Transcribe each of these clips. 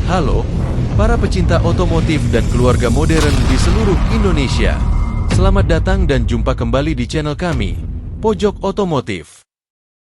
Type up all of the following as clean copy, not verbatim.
Halo, para pecinta otomotif dan keluarga modern di seluruh Indonesia. Selamat datang dan jumpa kembali di channel kami, Pojok Otomotif.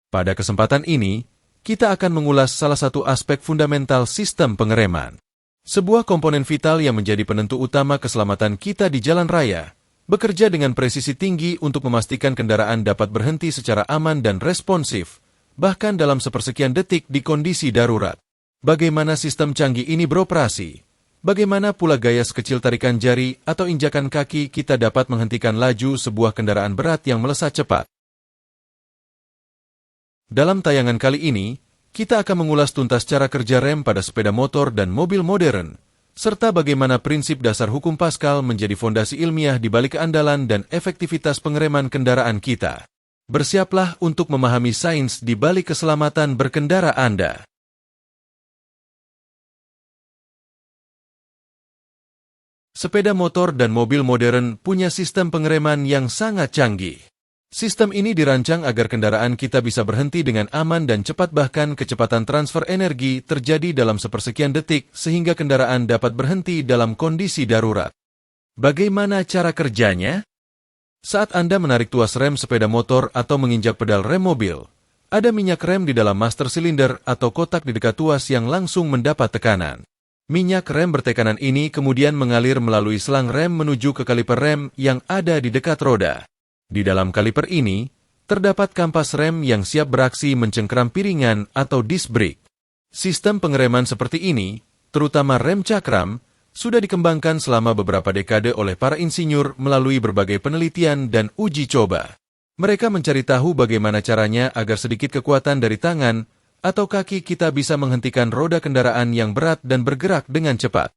Pada kesempatan ini, kita akan mengulas salah satu aspek fundamental sistem pengereman. Sebuah komponen vital yang menjadi penentu utama keselamatan kita di jalan raya, bekerja dengan presisi tinggi untuk memastikan kendaraan dapat berhenti secara aman dan responsif, bahkan dalam sepersekian detik di kondisi darurat. Bagaimana sistem canggih ini beroperasi? Bagaimana pula gaya sekecil tarikan jari atau injakan kaki kita dapat menghentikan laju sebuah kendaraan berat yang melesat cepat? Dalam tayangan kali ini, kita akan mengulas tuntas cara kerja rem pada sepeda motor dan mobil modern, serta bagaimana prinsip dasar hukum Pascal menjadi fondasi ilmiah di balik keandalan dan efektivitas pengereman kendaraan kita. Bersiaplah untuk memahami sains di balik keselamatan berkendara Anda. Sepeda motor dan mobil modern punya sistem pengereman yang sangat canggih. Sistem ini dirancang agar kendaraan kita bisa berhenti dengan aman dan cepat, bahkan kecepatan transfer energi terjadi dalam sepersekian detik sehingga kendaraan dapat berhenti dalam kondisi darurat. Bagaimana cara kerjanya? Saat Anda menarik tuas rem sepeda motor atau menginjak pedal rem mobil, ada minyak rem di dalam master silinder atau kotak di dekat tuas yang langsung mendapat tekanan. Minyak rem bertekanan ini kemudian mengalir melalui selang rem menuju ke kaliper rem yang ada di dekat roda. Di dalam kaliper ini, terdapat kampas rem yang siap beraksi mencengkeram piringan atau disc brake. Sistem pengereman seperti ini, terutama rem cakram, sudah dikembangkan selama beberapa dekade oleh para insinyur melalui berbagai penelitian dan uji coba. Mereka mencari tahu bagaimana caranya agar sedikit kekuatan dari tangan atau kaki kita bisa menghentikan roda kendaraan yang berat dan bergerak dengan cepat.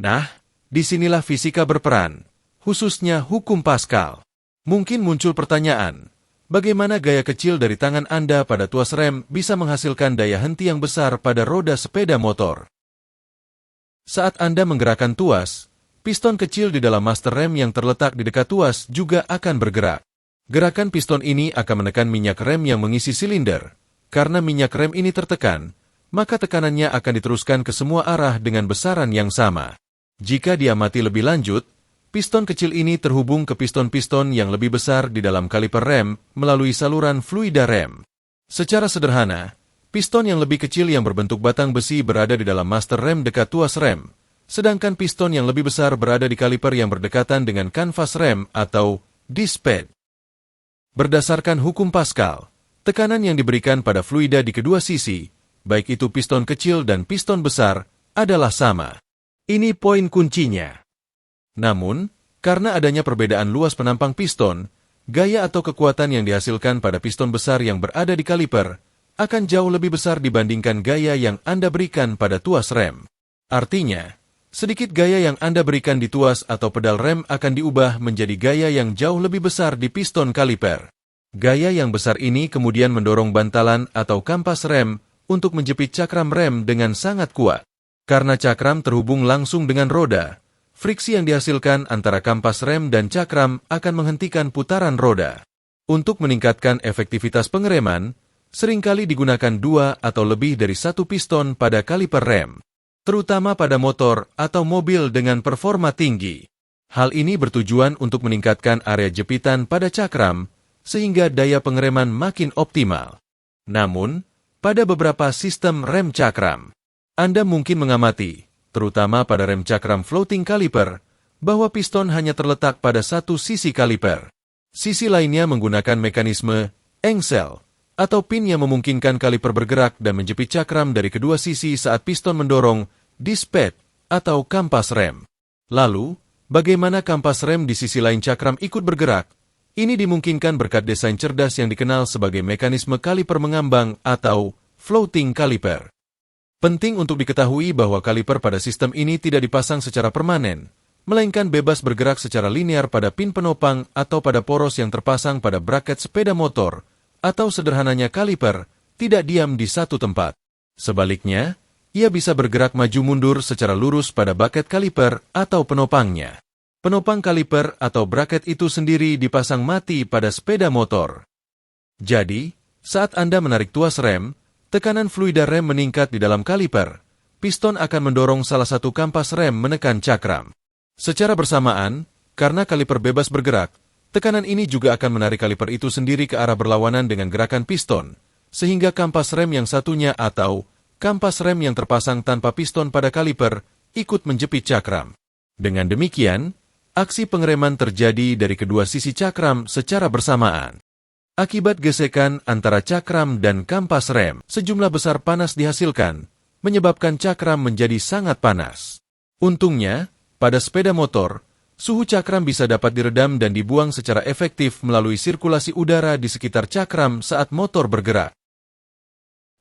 Nah, disinilah fisika berperan, khususnya hukum Pascal. Mungkin muncul pertanyaan, bagaimana gaya kecil dari tangan Anda pada tuas rem bisa menghasilkan daya henti yang besar pada roda sepeda motor? Saat Anda menggerakkan tuas, piston kecil di dalam master rem yang terletak di dekat tuas juga akan bergerak. Gerakan piston ini akan menekan minyak rem yang mengisi silinder. Karena minyak rem ini tertekan, maka tekanannya akan diteruskan ke semua arah dengan besaran yang sama. Jika diamati lebih lanjut, piston kecil ini terhubung ke piston-piston yang lebih besar di dalam kaliper rem melalui saluran fluida rem. Secara sederhana, piston yang lebih kecil yang berbentuk batang besi berada di dalam master rem dekat tuas rem, sedangkan piston yang lebih besar berada di kaliper yang berdekatan dengan kanvas rem atau disc pad. Berdasarkan hukum Pascal, tekanan yang diberikan pada fluida di kedua sisi, baik itu piston kecil dan piston besar, adalah sama. Ini poin kuncinya. Namun, karena adanya perbedaan luas penampang piston, gaya atau kekuatan yang dihasilkan pada piston besar yang berada di kaliper akan jauh lebih besar dibandingkan gaya yang Anda berikan pada tuas rem. Artinya, sedikit gaya yang Anda berikan di tuas atau pedal rem akan diubah menjadi gaya yang jauh lebih besar di piston kaliper. Gaya yang besar ini kemudian mendorong bantalan atau kampas rem untuk menjepit cakram rem dengan sangat kuat. Karena cakram terhubung langsung dengan roda, friksi yang dihasilkan antara kampas rem dan cakram akan menghentikan putaran roda. Untuk meningkatkan efektivitas pengereman, seringkali digunakan 2 atau lebih dari 1 piston pada kaliper rem, terutama pada motor atau mobil dengan performa tinggi. Hal ini bertujuan untuk meningkatkan area jepitan pada cakram, sehingga daya pengereman makin optimal. Namun, pada beberapa sistem rem cakram, Anda mungkin mengamati, terutama pada rem cakram floating caliper, bahwa piston hanya terletak pada satu sisi kaliper. Sisi lainnya menggunakan mekanisme engsel, atau pin yang memungkinkan kaliper bergerak dan menjepit cakram dari kedua sisi saat piston mendorong disc pad atau kampas rem. Lalu, bagaimana kampas rem di sisi lain cakram ikut bergerak? Ini dimungkinkan berkat desain cerdas yang dikenal sebagai mekanisme kaliper mengambang atau floating caliper. Penting untuk diketahui bahwa kaliper pada sistem ini tidak dipasang secara permanen, melainkan bebas bergerak secara linear pada pin penopang atau pada poros yang terpasang pada braket sepeda motor, atau sederhananya kaliper tidak diam di satu tempat. Sebaliknya, ia bisa bergerak maju mundur secara lurus pada bucket kaliper atau penopangnya. Penopang kaliper atau braket itu sendiri dipasang mati pada sepeda motor. Jadi, saat Anda menarik tuas rem, tekanan fluida rem meningkat di dalam kaliper, piston akan mendorong salah satu kampas rem menekan cakram. Secara bersamaan, karena kaliper bebas bergerak, tekanan ini juga akan menarik kaliper itu sendiri ke arah berlawanan dengan gerakan piston, sehingga kampas rem yang satunya atau kampas rem yang terpasang tanpa piston pada kaliper ikut menjepit cakram. Dengan demikian, aksi pengereman terjadi dari kedua sisi cakram secara bersamaan. Akibat gesekan antara cakram dan kampas rem, sejumlah besar panas dihasilkan, menyebabkan cakram menjadi sangat panas. Untungnya, pada sepeda motor, suhu cakram bisa dapat diredam dan dibuang secara efektif melalui sirkulasi udara di sekitar cakram saat motor bergerak.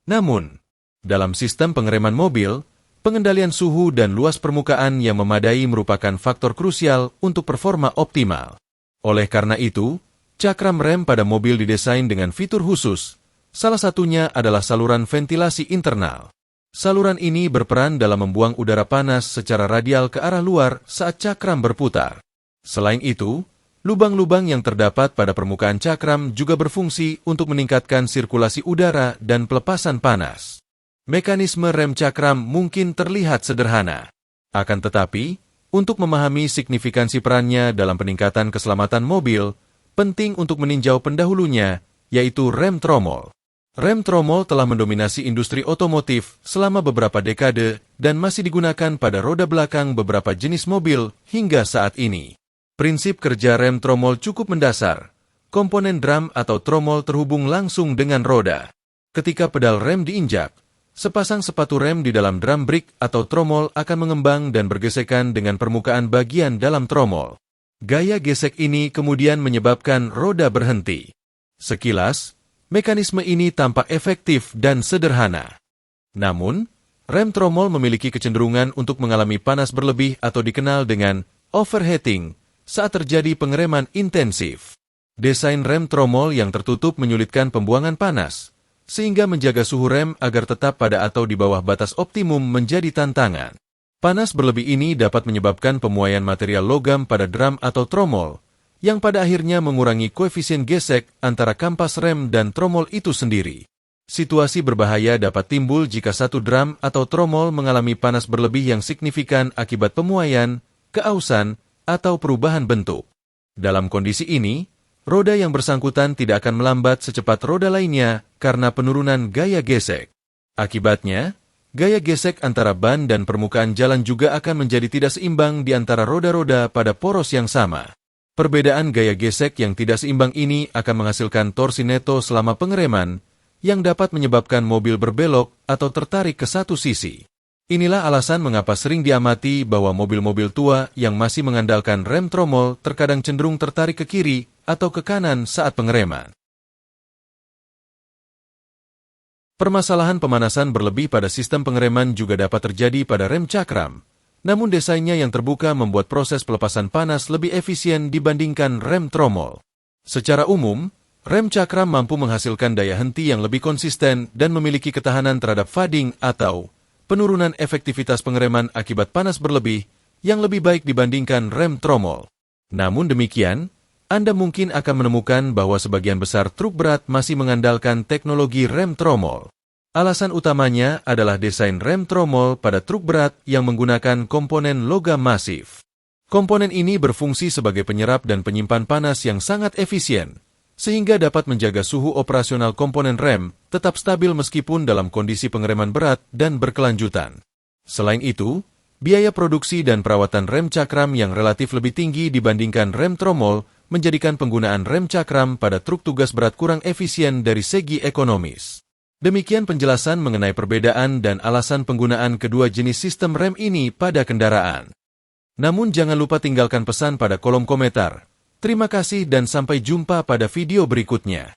Namun, dalam sistem pengereman mobil, pengendalian suhu dan luas permukaan yang memadai merupakan faktor krusial untuk performa optimal. Oleh karena itu, cakram rem pada mobil didesain dengan fitur khusus, salah satunya adalah saluran ventilasi internal. Saluran ini berperan dalam membuang udara panas secara radial ke arah luar saat cakram berputar. Selain itu, lubang-lubang yang terdapat pada permukaan cakram juga berfungsi untuk meningkatkan sirkulasi udara dan pelepasan panas. Mekanisme rem cakram mungkin terlihat sederhana. Akan tetapi, untuk memahami signifikansi perannya dalam peningkatan keselamatan mobil, penting untuk meninjau pendahulunya, yaitu rem tromol. Rem tromol telah mendominasi industri otomotif selama beberapa dekade dan masih digunakan pada roda belakang beberapa jenis mobil hingga saat ini. Prinsip kerja rem tromol cukup mendasar. Komponen drum atau tromol terhubung langsung dengan roda. Ketika pedal rem diinjak, sepasang sepatu rem di dalam drum brake atau tromol akan mengembang dan bergesekan dengan permukaan bagian dalam tromol. Gaya gesek ini kemudian menyebabkan roda berhenti. Sekilas, mekanisme ini tampak efektif dan sederhana. Namun, rem tromol memiliki kecenderungan untuk mengalami panas berlebih atau dikenal dengan overheating saat terjadi pengereman intensif. Desain rem tromol yang tertutup menyulitkan pembuangan panas, sehingga menjaga suhu rem agar tetap pada atau di bawah batas optimum menjadi tantangan. Panas berlebih ini dapat menyebabkan pemuaian material logam pada drum atau tromol, yang pada akhirnya mengurangi koefisien gesek antara kampas rem dan tromol itu sendiri. Situasi berbahaya dapat timbul jika satu drum atau tromol mengalami panas berlebih yang signifikan akibat pemuaian, keausan, atau perubahan bentuk. Dalam kondisi ini, roda yang bersangkutan tidak akan melambat secepat roda lainnya karena penurunan gaya gesek. Akibatnya, gaya gesek antara ban dan permukaan jalan juga akan menjadi tidak seimbang di antara roda-roda pada poros yang sama. Perbedaan gaya gesek yang tidak seimbang ini akan menghasilkan torsi neto selama pengereman, yang dapat menyebabkan mobil berbelok atau tertarik ke satu sisi. Inilah alasan mengapa sering diamati bahwa mobil-mobil tua yang masih mengandalkan rem tromol terkadang cenderung tertarik ke kiri atau ke kanan saat pengereman. Permasalahan pemanasan berlebih pada sistem pengereman juga dapat terjadi pada rem cakram. Namun desainnya yang terbuka membuat proses pelepasan panas lebih efisien dibandingkan rem tromol. Secara umum, rem cakram mampu menghasilkan daya henti yang lebih konsisten dan memiliki ketahanan terhadap fading atau penurunan efektivitas pengereman akibat panas berlebih yang lebih baik dibandingkan rem tromol. Namun demikian, Anda mungkin akan menemukan bahwa sebagian besar truk berat masih mengandalkan teknologi rem tromol. Alasan utamanya adalah desain rem tromol pada truk berat yang menggunakan komponen logam masif. Komponen ini berfungsi sebagai penyerap dan penyimpan panas yang sangat efisien, sehingga dapat menjaga suhu operasional komponen rem tetap stabil meskipun dalam kondisi pengereman berat dan berkelanjutan. Selain itu, biaya produksi dan perawatan rem cakram yang relatif lebih tinggi dibandingkan rem tromol menjadikan penggunaan rem cakram pada truk tugas berat kurang efisien dari segi ekonomis. Demikian penjelasan mengenai perbedaan dan alasan penggunaan kedua jenis sistem rem ini pada kendaraan. Namun jangan lupa tinggalkan pesan pada kolom komentar. Terima kasih dan sampai jumpa pada video berikutnya.